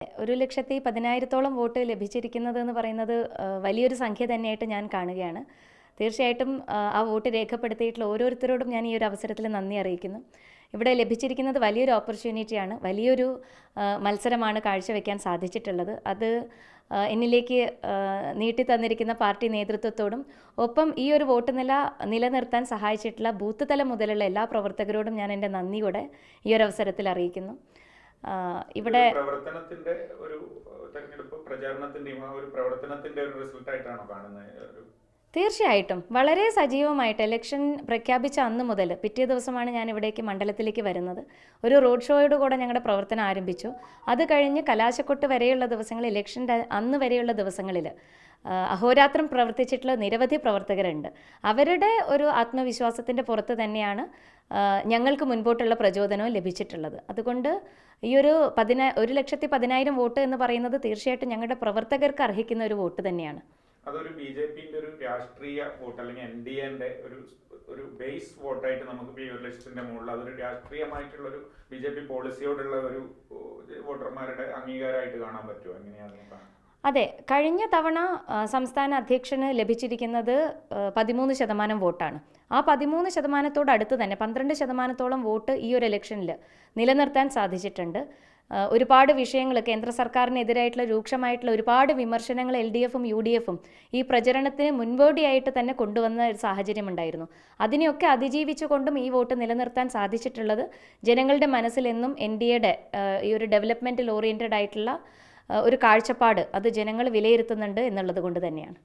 1,10,000-ഓളം vote ലഭിച്ചിരിക്കുന്നതെന്ന് പറയുന്നത് വലിയൊരു സംഖ്യ തന്നെയായിട്ട് ഞാൻ കാണുകയാണ്. തീർച്ചയായിട്ടും ആ വോട്ട് രേഖപ്പെടുത്തിയിട്ടുള്ള ഓരോരുത്തരോടും ഞാൻ ഈ ഒരു അവസരത്തിൽ നന്ദി അറിയിക്കുന്നു. ഇവിടെ ലഭിച്ചിരിക്കുന്നത് വലിയൊരു ഓപ്പർച്യൂണിറ്റിയാണ്, വലിയൊരു മത്സരമാണ് കാഴ്ചവെക്കാൻ സാധിച്ചിട്ടുള്ളത്. അത് എന്നിലേക്ക് നീട്ടി തന്നിരിക്കുന്ന പാർട്ടി നേതൃത്വത്തോടും ഒപ്പം ഈ ഒരു വോട്ട് നില നിലനിർത്താൻ സഹായിച്ചിട്ടുള്ള ബൂത്ത് തലം മുതലുള്ള എല്ലാ പ്രവർത്തകരോടും ഞാൻ എൻ്റെ നന്ദി കൂടെ ഈ ഒരു അവസരത്തിൽ അറിയിക്കുന്നു. ഇവിടെ പ്രവർത്തനത്തിന്റെ ഒരു തെരഞ്ഞെടുപ്പ് പ്രചാരണത്തിന്റെയും ആ ഒരു പ്രവർത്തനത്തിന്റെ ഒരു റിസൾട്ട് ആയിട്ടാണോ കാണുന്നത്? തീർച്ചയായിട്ടും വളരെ സജീവമായിട്ട് ഇലക്ഷൻ പ്രഖ്യാപിച്ച അന്ന് മുതൽ പിറ്റേ ദിവസമാണ് ഞാൻ ഇവിടേക്ക് മണ്ഡലത്തിലേക്ക് വരുന്നത്. ഒരു റോഡ് ഷോയോട് കൂടെ ഞങ്ങളുടെ പ്രവർത്തനം ആരംഭിച്ചു. അത് കഴിഞ്ഞ് കലാശക്കൊട്ട് വരെയുള്ള ദിവസങ്ങളിൽ, ഇലക്ഷൻ്റെ അന്ന് വരെയുള്ള ദിവസങ്ങളിൽ അഹോരാത്രം പ്രവർത്തിച്ചിട്ടുള്ള നിരവധി പ്രവർത്തകരുണ്ട്. അവരുടെ ഒരു ആത്മവിശ്വാസത്തിൻ്റെ പുറത്ത് തന്നെയാണ് ഞങ്ങൾക്ക് മുൻപോട്ടുള്ള പ്രചോദനവും ലഭിച്ചിട്ടുള്ളത്. അതുകൊണ്ട് ഈ ഒരു 1,10,000 വോട്ട് എന്ന് പറയുന്നത് തീർച്ചയായിട്ടും ഞങ്ങളുടെ പ്രവർത്തകർക്ക് അർഹിക്കുന്ന ഒരു വോട്ട് തന്നെയാണ്. അതൊരു ബിജെപിന്റെ ഒരു രാഷ്ട്രീയ വോട്ട് അല്ലെങ്കിൽ NDAന്റെ ഒരു ബേസ് വോട്ടായിട്ട് നമുക്ക് ഈ 1,00,000-ന്റെ മുകളിൽ അതൊരു രാഷ്ട്രീയമായിട്ടുള്ള ഒരു ബിജെപി പോളിസിയോടുള്ള ഒരു വോട്ടർമാരുടെ അംഗീകാരമായിട്ട് കാണാൻ പറ്റുമോ? എങ്ങനെയാണ്? അതെ, കഴിഞ്ഞ തവണ സംസ്ഥാന അധ്യക്ഷന് ലഭിച്ചിരിക്കുന്നത് 13% വോട്ടാണ്. ആ 13% അടുത്ത് തന്നെ 12% വോട്ട് ഈ ഒരു ഇലക്ഷനിൽ നിലനിർത്താൻ സാധിച്ചിട്ടുണ്ട്. ഒരുപാട് വിഷയങ്ങൾ, കേന്ദ്ര സർക്കാരിനെതിരായിട്ടുള്ള രൂക്ഷമായിട്ടുള്ള ഒരുപാട് വിമർശനങ്ങൾ LDFും UDFും ഈ പ്രചരണത്തിന് മുൻപോടിയായിട്ട് തന്നെ കൊണ്ടുവന്ന ഒരു സാഹചര്യമുണ്ടായിരുന്നു. അതിനെയൊക്കെ അതിജീവിച്ചുകൊണ്ടും ഈ വോട്ട് നിലനിർത്താൻ സാധിച്ചിട്ടുള്ളത് ജനങ്ങളുടെ മനസ്സിലെന്നും NDAയുടെ ഈ ഒരു ഡെവലപ്മെൻറ്റിൽ ഓറിയൻറ്റഡ് ആയിട്ടുള്ള ഒരു കാഴ്ചപ്പാട് അത് ജനങ്ങൾ വിലയിരുത്തുന്നുണ്ട് എന്നുള്ളത് കൊണ്ട് തന്നെയാണ്.